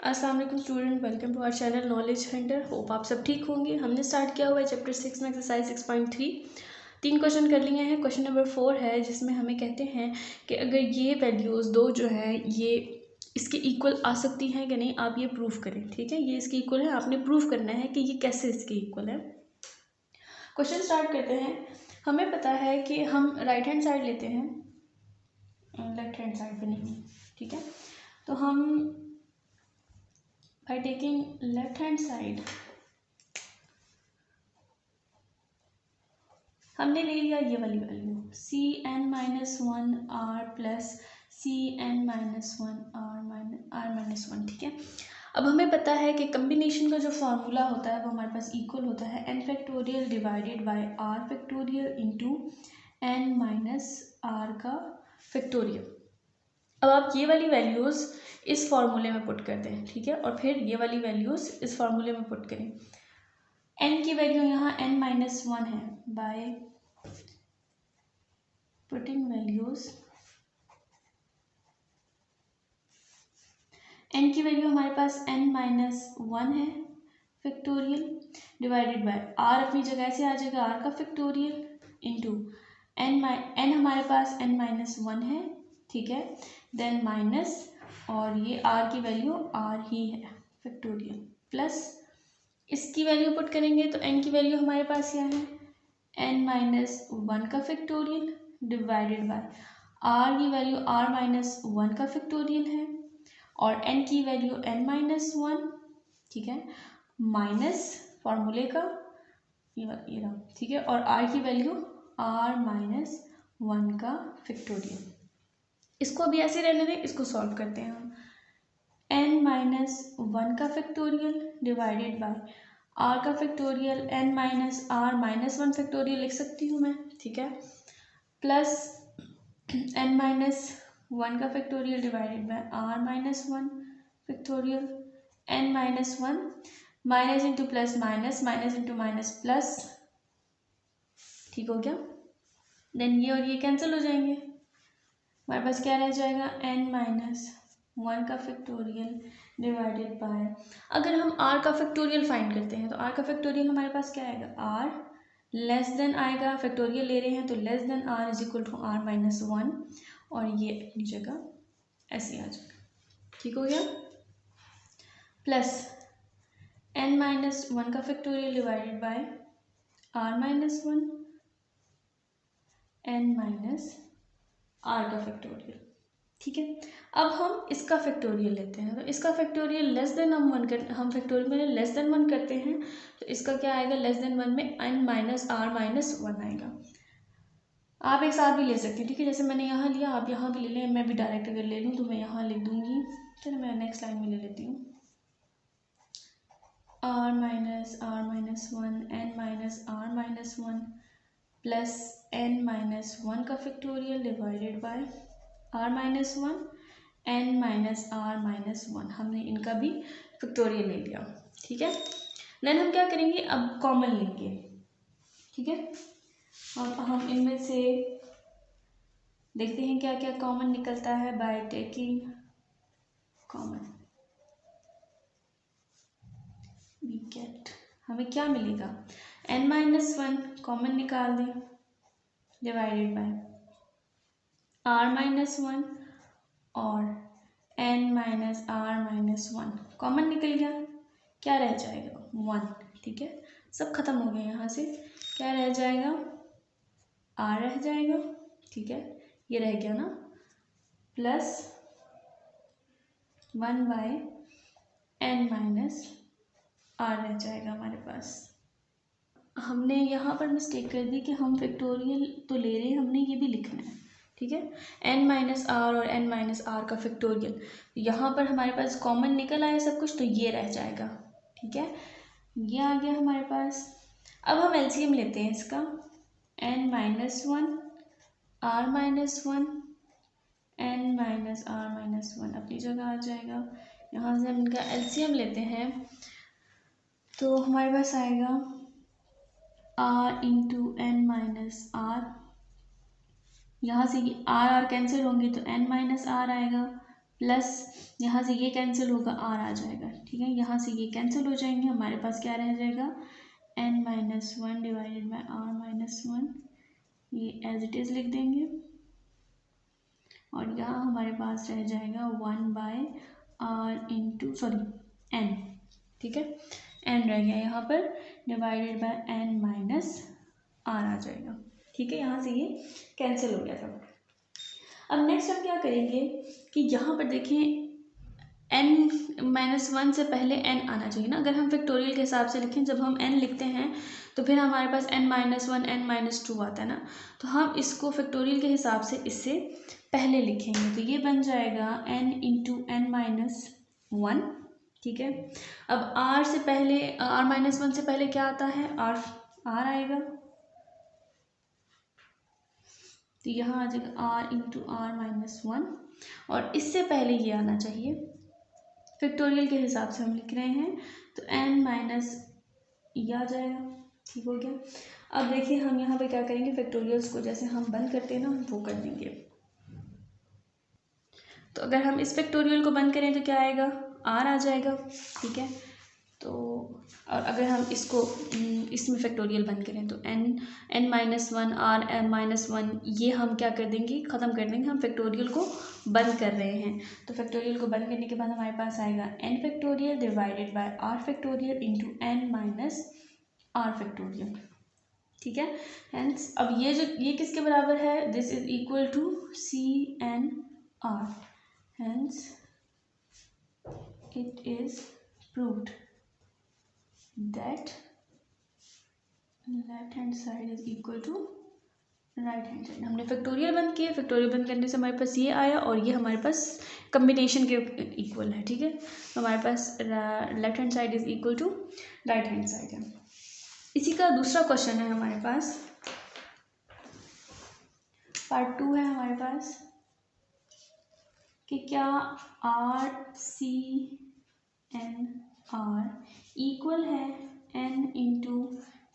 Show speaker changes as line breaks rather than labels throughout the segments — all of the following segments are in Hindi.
अस्सलाम वालेकुम student, welcome to our channel knowledge hunter. Hope आप सब ठीक होंगे। हमने स्टार्ट किया हुआ है चैप्टर 6 में एक्सरसाइज 6.3। 3 क्वेश्चन कर लिए हैं। क्वेश्चन नंबर 4 है जिसमें हमें कहते हैं कि अगर ये वैल्यूज़ दो जो है ये इसके इक्वल आ सकती हैं कि नहीं, आप ये प्रूफ करें। ठीक है, ये इसके इक्वल है, आपने प्रूफ करना है कि ये कैसे इसके इक्वल है। क्वेश्चन स्टार्ट करते हैं। हमें पता है कि हम राइट हैंड साइड लेते हैं, लेफ्ट हैंड साइड पे नहीं। ठीक है, तो हम by taking left hand side हमने ले लिया ये वाली value Cn-1 r plus Cn-1 r-1। ठीक है, अब हमें पता है कि कम्बिनेशन का जो फार्मूला होता है वो हमारे पास इक्वल होता है n factorial divided by r factorial into n minus r का फैक्टोरियल। अब आप ये वाली वैल्यूज़ इस फार्मूले में पुट करते हैं। ठीक है, और फिर ये वाली वैल्यूज़ इस फार्मूले में पुट करें। n की वैल्यू यहाँ n-1 है बाय पुटिंग वैल्यूज़। n की वैल्यू हमारे पास n-1 है फैक्टोरियल डिवाइडेड बाय r अपनी जगह से आ जाएगा r का फैक्टोरियल इंटू n हमारे पास n-1 है। ठीक है, देन माइनस और ये r की वैल्यू r ही है फैक्टोरियल प्लस इसकी वैल्यू पुट करेंगे तो n की वैल्यू हमारे पास क्या है n-1 का फैक्टोरियल डिवाइडेड बाय r की वैल्यू r-1 का फैक्टोरियल है और n की वैल्यू n-1। ठीक है, माइनस फार्मूले का ये रहा। ठीक है, और r की वैल्यू r-1 का फैक्टोरियल। इसको अभी ऐसे रहने दें, इसको सॉल्व करते हैं हम। n-1 का फैक्टोरियल डिवाइडेड बाय r का फैक्टोरियल n-r-1 फैक्टोरियल लिख सकती हूँ मैं। ठीक है, प्लस n-1 का factorial divided bye r-1 factorial n-1 minus into plus minus, minus into minus plus. ठीक हो गया, देन ये और ये कैंसिल हो जाएंगे। हमारे पास क्या रह जाएगा n-1 का फैक्टोरियल डिवाइडेड बाय, अगर हम r का फैक्टोरियल फाइंड करते हैं तो r का फैक्टोरियल हमारे पास क्या आएगा r लेस देन आएगा, फैक्टोरियल ले रहे हैं तो less than r is equal to r-1 और ये अपनी जगह ऐसे आ जाएगा। ठीक हो गया, प्लस n-1 का factorial divided bye r-1 n-r का फैक्टोरियल। ठीक है, अब हम इसका फैक्टोरियल लेते हैं तो इसका फैक्टोरियल लेस देन हम फैक्टोरियल में लेस देन 1 करते हैं तो इसका क्या आएगा लेस देन 1 में n-r-1 आएगा। आप एक साथ भी ले सकते हैं। ठीक है, जैसे मैंने यहाँ लिया आप यहाँ भी ले लें, मैं भी डायरेक्ट अगर ले लूँ तो मैं यहाँ लिख दूँगी। चलो मैं नेक्स्ट लाइन में ले लेती हूँ r-1 n-r-1 प्लस n-1 का factorial divided bye r-1 n-r-1। हमने इनका भी फैक्टोरियल ले लिया। ठीक है, देन हम क्या करेंगे, अब कॉमन लेंगे। ठीक है, अब हम इनमें से देखते हैं क्या क्या कॉमन निकलता है। By taking common we get, हमें क्या मिलेगा n-1 कॉमन निकाल दें डिवाइडेड बाय r-1 और n-r-1 कॉमन निकल गया, क्या रह जाएगा 1। ठीक है, सब खत्म हो गया, यहाँ से क्या रह जाएगा r रह जाएगा। ठीक है, ये रह गया ना, प्लस 1 बाय n-r रह जाएगा हमारे पास। हमने यहाँ पर मिस्टेक कर दी कि हम फैक्टोरियल तो ले रहे हैं, हमने ये भी लिखना है। ठीक है, n-r और n-r का फैक्टोरियल, यहाँ पर हमारे पास कॉमन निकल आया सब कुछ तो ये रह जाएगा। ठीक है, ये आ गया हमारे पास। अब हम एलसीएम लेते हैं इसका n-1 r-1 n-r-1 अपनी जगह आ जाएगा। यहाँ से हम इनका एलसीएम लेते हैं तो हमारे पास आएगा r इंटू n-r, यहाँ से ये r कैंसिल होंगे तो n-r आएगा प्लस यहाँ से ये कैंसिल होगा, आर आ जाएगा, ठीक है। यहाँ से ये कैंसिल हो जाएंगे, हमारे पास क्या रह जाएगा, n minus one divided by r minus one, ये एज इट इज़ लिख देंगे। और यहाँ हमारे पास रह जाएगा 1/r इंटू सॉरी n, ठीक है, n रह गया यहाँ पर, divided by n minus r आ जाएगा, ठीक है। यहाँ से ये कैंसिल हो गया था। अब नेक्स्ट हम क्या करेंगे कि यहाँ पर देखिए n माइनस वन से पहले n आना चाहिए ना। अगर हम फैक्टोरियल के हिसाब से लिखें, जब हम n लिखते हैं तो फिर हमारे पास n minus one n minus two आता है ना, तो हम इसको फैक्टोरियल के हिसाब से इससे पहले लिखेंगे, तो ये बन जाएगा n into n minus one, ठीक है। अब r से पहले, r माइनस वन से पहले क्या आता है, r आएगा, तो यहाँ आ जाएगा r into r minus one, और इससे पहले ये आना चाहिए, फैक्टोरियल के हिसाब से हम लिख रहे हैं, तो n माइनस ये आ जाएगा, ठीक हो गया। अब देखिए हम यहाँ पे क्या करेंगे, फैक्टोरियल्स को जैसे हम बंद करते हैं ना, वो कर देंगे। तो अगर हम इस फैक्टोरियल को बंद करें तो क्या आएगा, r आ जाएगा, ठीक है। तो और अगर हम इसको इसमें फैक्टोरियल बंद करें तो n minus one r minus one, ये हम क्या कर देंगे, ख़त्म कर देंगे, हम फैक्टोरियल को बंद कर रहे हैं। तो फैक्टोरियल को बंद करने के बाद हमारे पास आएगा n factorial divided by r factorial into n minus r factorial, ठीक है। हेंस अब ये किसके बराबर है, this is equal to CNR, hence it is proved that left hand side is equal to right hand side. हमने फैक्टोरियल बंद किया, फैक्टोरियल बंद करने से हमारे पास ये आया और ये हमारे पास कम्बिनेशन के इक्वल है, ठीक है। तो हमारे पास left hand side is equal to right hand side है। इसी का दूसरा क्वेश्चन है हमारे पास, पार्ट 2 है हमारे पास, कि क्या RCNR इक्वल है n into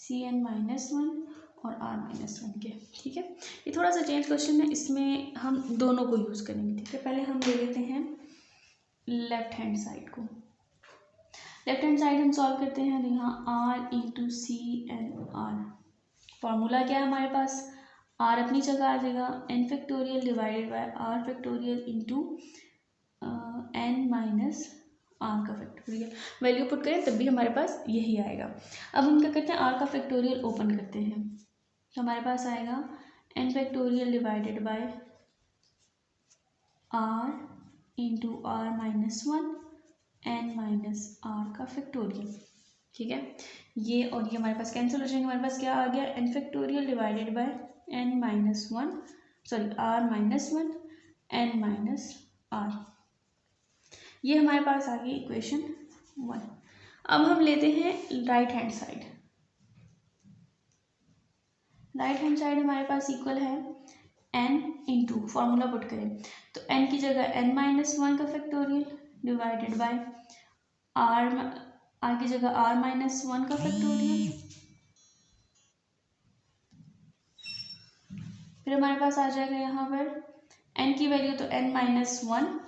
CN minus one और R माइनस वन के, ठीक है। ये थोड़ा सा चेंज क्वेश्चन है, इसमें हम दोनों को यूज़ करेंगे, ठीक है। पहले हम ले लेते हैं लेफ्ट हैंड साइड को, लेफ्ट हैंड साइड हम सॉल्व करते हैं, तो यहाँ R इंटू CNR, फॉर्मूला क्या है हमारे पास, r अपनी जगह आ जाएगा, n factorial divided by r factorial into n minus r का फैक्टोरियल, वैल्यू पुट करें तब भी हमारे पास यही आएगा। अब हम क्या करते हैं, r का फैक्टोरियल ओपन करते हैं, तो हमारे पास आएगा n factorial divided by r into r minus one n minus r का फैक्टोरियल, ठीक है। ये और ये हमारे पास कैंसिल हो जाएंगे, हमारे पास क्या आ गया, n factorial divided bye n minus one sorry r minus one n minus r, ये हमारे पास आ गई इक्वेशन 1। अब हम लेते हैं right hand side, right hand side हमारे पास इक्वल है n इंटू, फॉर्मूला पुट करें तो n की जगह n माइनस वन का फैक्टोरियल डिवाइडेड बाय r की जगह r माइनस वन का फैक्टोरियल, फिर हमारे पास आ जाएगा यहाँ पर n की वैल्यू तो n minus one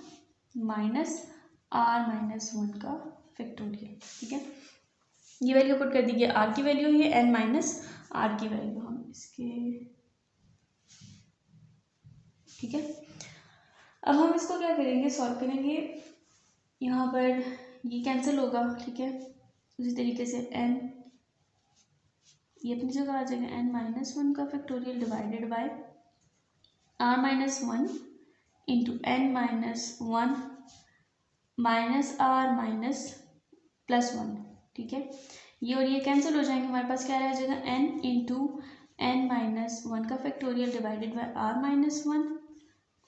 minus r minus one का फैक्टोरियल, ठीक है। ये वैल्यू पुट कर दीजिए, r की वैल्यू है n माइनस r की वैल्यू, हम इसके, ठीक है। अब हम इसको क्या करेंगे, सॉल्व करेंगे, यहाँ पर ये कैंसिल होगा, ठीक है। उसी तरीके से n ये अपनी जगह आ जाएगा, n माइनस वन का factorial divided by r minus one into n minus one minus r minus plus one, ठीक है। ये और ये कैंसिल हो जाएंगे, हमारे पास क्या रह जाएगा, n into n minus one का factorial divided by r minus one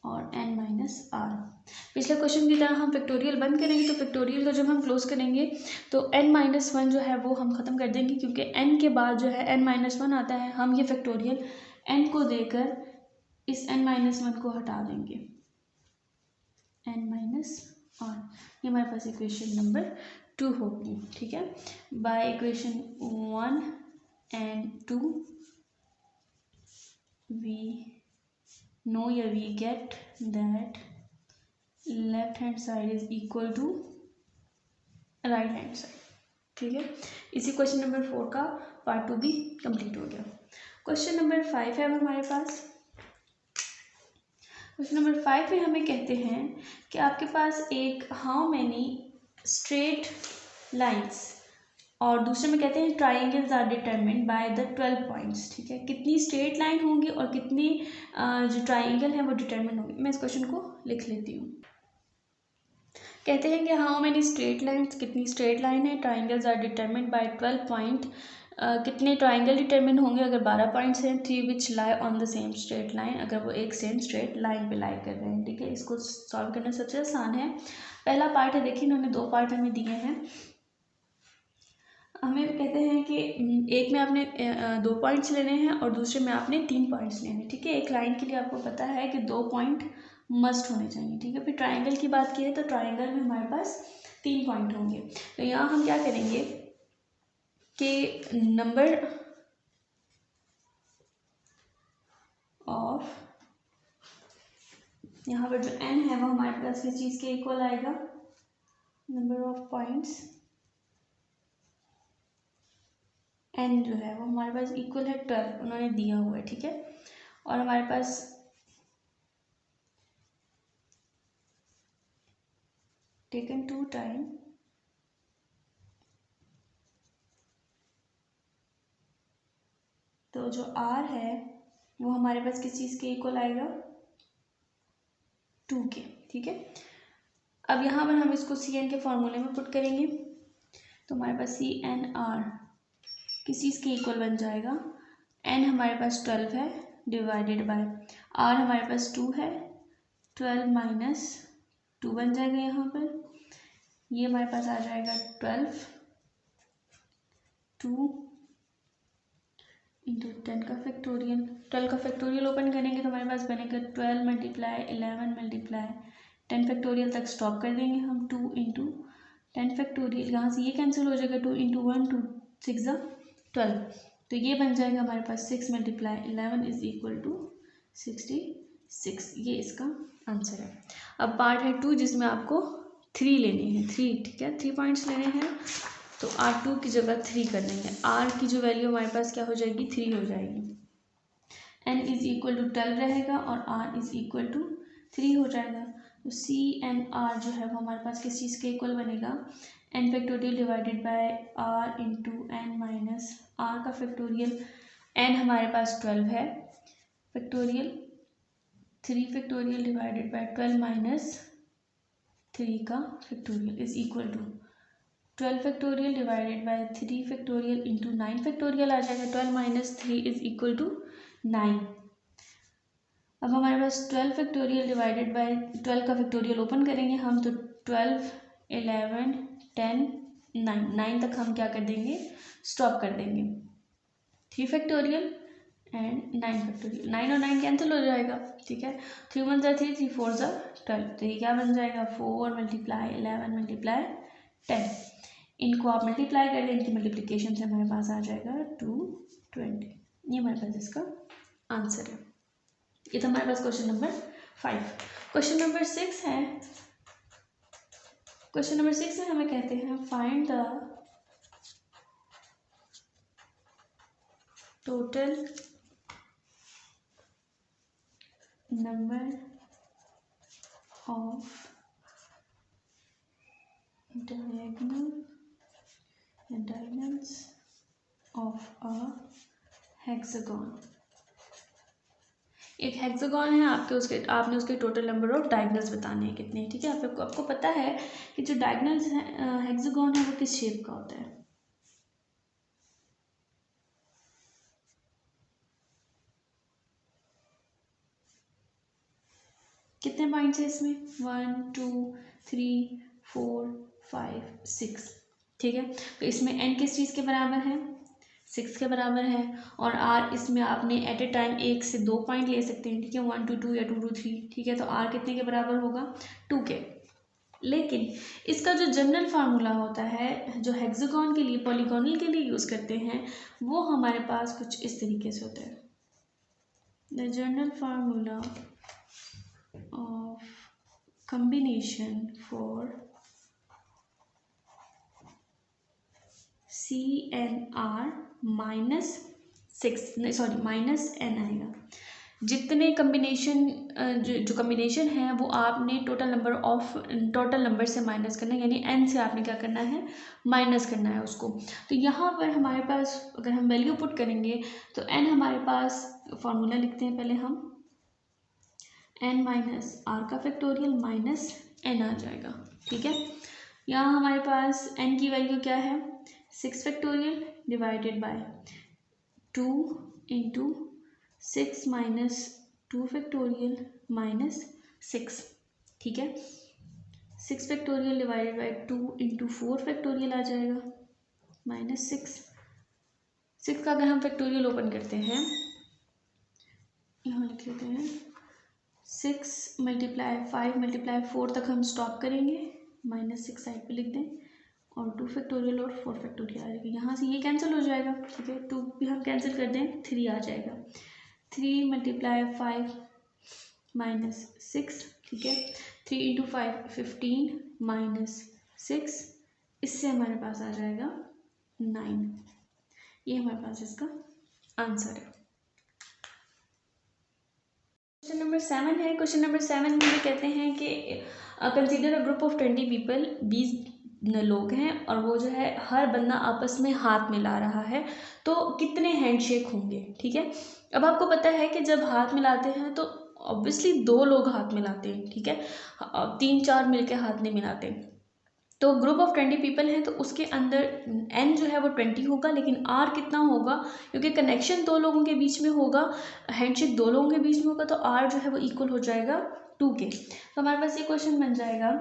और n माइनस r। पिछले क्वेश्चन की तरह हम फैक्टोरियल बंद करेंगे, तो फैक्टोरियल को जब हम क्लोज करेंगे तो n माइनस वन जो है वो हम ख़त्म कर देंगे, क्योंकि n के बाद जो है n माइनस वन आता है, हम ये फैक्टोरियल n को देकर इस n माइनस वन को हटा देंगे, n माइनस r। ये हमारे पास इक्वेशन नंबर 2 होगी, ठीक है। By equation 1 and 2 we know या we get that left hand side is equal to right hand side. ठीक है, इसी क्वेश्चन नंबर 4 का पार्ट 2 भी कंप्लीट हो गया। क्वेश्चन नंबर 5 है अब हमारे पास। क्वेश्चन नंबर 5 में हमें कहते हैं कि आपके पास एक हाउ मैनी स्ट्रेट लाइन्स, और दूसरे में कहते हैं triangles are determined by the 12 points. ठीक है, कितनी स्ट्रेट लाइन होंगी और कितनी जो ट्राइंगल है वो डिटरमिन होंगी। मैं इस क्वेश्चन को लिख लेती हूँ। कहते हैं कि हाउ मेनी स्ट्रेट लाइन्स, कितनी स्ट्रेट लाइन है, triangles are determined by 12 point, कितने ट्राइंगल डिटरमिन होंगे अगर 12 पॉइंट्स हैं, 3 which lie on the same straight line, अगर वो एक सेम स्ट्रेट लाइन पे लाई कर रहे हैं। ठीक है, इसको सॉल्व करना सबसे आसान है। पहला पार्ट है, देखिए इन्होंने 2 पार्ट हमें दिए हैं। हमें कहते हैं कि एक में आपने 2 पॉइंट्स लेने हैं और दूसरे में आपने 3 पॉइंट्स लेने हैं। ठीक है, एक लाइन के लिए आपको पता है कि 2 पॉइंट मस्ट होने चाहिए। ठीक है, फिर ट्राइंगल की बात की है तो ट्राइंगल में हमारे पास 3 पॉइंट होंगे। तो यहाँ हम क्या करेंगे कि नंबर ऑफ, यहाँ पर जो n है वो हमारे पास किस चीज़ के इक्वल आएगा, नंबर ऑफ पॉइंट्स n जो है वो हमारे पास इक्वल है 12, उन्होंने दिया हुआ है। ठीक है, और हमारे पास टेकन 2 टाइम, तो जो r है वो हमारे पास किस चीज़ के इक्वल आएगा, 2 के। ठीक है, अब यहाँ पर हम इसको cn के फॉर्मूले में पुट करेंगे तो हमारे पास CNR किस चीज़ के इक्वल बन जाएगा, n हमारे पास 12 है डिवाइडेड बाय r हमारे पास 2 है, 12 माइनस 2 बन जाएगा यहाँ पर, ये हमारे पास आ जाएगा 12, 2 इंटू 10 का फैक्टोरियल। 12 का फैक्टोरियल ओपन करेंगे तो हमारे पास बनेगा 12 मल्टीप्लाई 11 मल्टीप्लाई 10 फैक्टोरियल तक स्टॉप कर देंगे हम, 2 इंटू 10 फैक्टोरियल, यहाँ से ये कैंसिल हो जाएगा, 2 इंटू 1 2 6 12, तो ये बन जाएगा हमारे पास 6 मल्टीप्लाई 11 इज इक्वल टू 66, ये इसका आंसर है। अब पार्ट है 2 जिसमें आपको 3 लेने हैं, 3। ठीक है, 3 पॉइंट्स लेने हैं तो R2 की जगह 3 कर देंगे, R की जो वैल्यू हमारे पास क्या हो जाएगी, 3 हो जाएगी, n इज इक्वल टू 12 रहेगा और r इज इक्वल टू 3 हो जाएगा। तो CNR जो है वो हमारे पास किस चीज़ के इक्वल बनेगा, n factorial divided by r into n minus r का फैक्टोरियल, n हमारे पास 12 है factorial, 3 factorial divided by 12 minus 3 का factorial is equal to 12 factorial divided by 3 factorial into 9 factorial आ जाएगा, 12 माइनस 3 इज इक्वल टू 9। अब हमारे पास 12 फैक्टोरियल डिवाइडेड बाय 12 का फैक्टोरियल ओपन करेंगे हम तो 12 11 10 9, 9 तक हम क्या कर देंगे, स्टॉप कर देंगे, 3 फैक्टोरियल एंड 9 फैक्टोरियल, 9 और 9 कैंसिल हो जाएगा। ठीक है, 3 1 3 3 4 12, तो ये क्या बन जाएगा, 4 मल्टीप्लाई 11 मल्टीप्लाई 10, इनको आप मल्टीप्लाई कर दें, इनकी मल्टीप्लिकेशन से हमारे पास आ जाएगा 220, ये हमारे पास इसका आंसर है। ये था हमारे पास क्वेश्चन नंबर 5। क्वेश्चन नंबर 6 है, क्वेश्चन नंबर 6 में हमें कहते हैं find the total number of diagonals of a hexagon। एक हेक्सागोन है आपने उसके टोटल नंबर ऑफ डायगोनल्स बताने हैं कितने। ठीक है, आपको पता है कि जो डायगोनल्स है हेक्सागोन है वो किस शेप का होता है, कितने पॉइंट्स है इसमें, 1 2 3 4 5 6। ठीक है, तो इसमें n किस चीज़ के बराबर है, 6 के बराबर है, और r इसमें आपने एट ए टाइम 1 से 2 पॉइंट ले सकते हैं। ठीक है, 1 to 2 या 2 to 3। ठीक है, तो r कितने के बराबर होगा, 2 के। लेकिन इसका जो जनरल फार्मूला होता है जो हेक्सागोन के लिए पॉलीगोनल के लिए यूज़ करते हैं वो हमारे पास कुछ इस तरीके से होता है, the general formula of combination for CNR minus n आएगा। जितने कम्बिनेशन जो कम्बिनेशन है वो आपने टोटल नंबर से माइनस करना है, यानी n से आपने क्या करना है, माइनस करना है उसको। तो यहाँ पर हमारे पास अगर हम वैल्यू पुट करेंगे तो n हमारे पास फॉर्मूला लिखते हैं पहले हम, n माइनस आर का फैक्टोरियल माइनस n आ जाएगा। ठीक है, यहाँ हमारे पास n की वैल्यू क्या है, 6 factorial divided by 2 into 6 minus 2 factorial minus 6। ठीक है, 6 factorial divided by 2 into 4 factorial आ जाएगा माइनस 6 का अगर हम फैक्टोरियल ओपन करते हैं, यहाँ लिख लेते हैं 6 मल्टीप्लाई 5 मल्टीप्लाई 4 तक हम स्टॉप करेंगे, माइनस 6 साइड पे लिख दें और 2 फैक्टोरियल और 4 फैक्टोरियल आ जाएगा। यहाँ से ये कैंसिल हो जाएगा। ठीक है, 2 भी हम कैंसिल कर दें, 3 आ जाएगा। 3 मल्टीप्लाई 5 माइनस 6। ठीक है, 3 इंटू 5 15 माइनस 6, इससे हमारे पास आ जाएगा 9। ये हमारे पास इसका आंसर है। क्वेश्चन नंबर 7 है। क्वेश्चन नंबर 7 में ये कहते हैं कि consider a group of 20 people, 20 लोग हैं और वो जो है हर बंदा आपस में हाथ मिला रहा है, तो कितने हैंडशेक होंगे। ठीक है, अब आपको पता है कि जब हाथ मिलाते हैं तो ऑब्वियसली 2 लोग हाथ मिलाते हैं। ठीक है, 3-4 मिलके हाथ नहीं मिलाते। तो ग्रुप ऑफ 20 पीपल हैं तो उसके अंदर n जो है वो 20 होगा, लेकिन r कितना होगा, क्योंकि कनेक्शन 2 लोगों के बीच में होगा, हैंडशेक 2 लोगों के बीच में होगा, तो r जो है वो इक्वल हो जाएगा 2 के। तो हमारे पास ये क्वेश्चन बन जाएगा,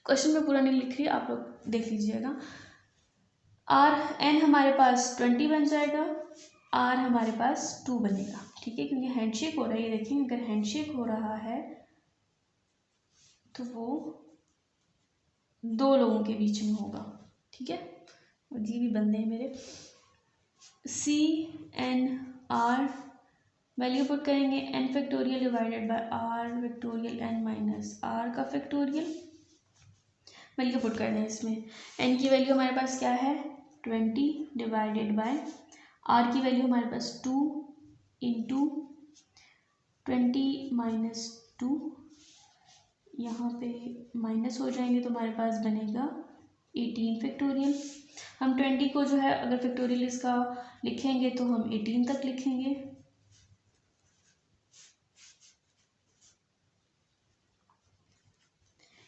क्वेश्चन में पूरा नहीं लिख रही, आप लोग देख लीजिएगा। n हमारे पास 20 बन जाएगा, r हमारे पास 2 बनेगा। ठीक है, क्योंकि हैंडशेक हो रहा है, ये देखिए अगर हैंडशेक हो रहा है तो वो 2 लोगों के बीच में होगा। ठीक है, और ये भी बंदे हैं मेरे। CNR वैल्यू पुट करेंगे, n factorial divided by r factorial n minus r का फैक्टोरियल, वैल्यू पुट करना है इसमें। n की वैल्यू हमारे पास क्या है, 20 डिवाइडेड बाय r की वैल्यू हमारे पास 2 इंटू 20 माइनस 2, यहाँ पे माइनस हो जाएंगे तो हमारे पास बनेगा 18 फैक्टोरियल। हम 20 को जो है अगर फैक्टोरियल इसका लिखेंगे तो हम 18 तक लिखेंगे।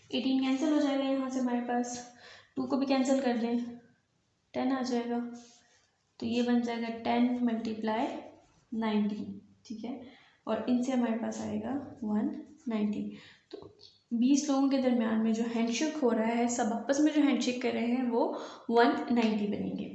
एटीन कैंसिल हो जाएगा, यहाँ से हमारे पास 2 को भी कैंसिल कर दें, 10 आ जाएगा। तो ये बन जाएगा 10 मल्टीप्लाई 19। ठीक है, और इनसे हमारे पास आएगा 190। तो 20 लोगों के दरमियान में जो हैंडशेक हो रहा है, सब आपस में जो हैंडशेक कर रहे हैं वो 190 बनेंगे।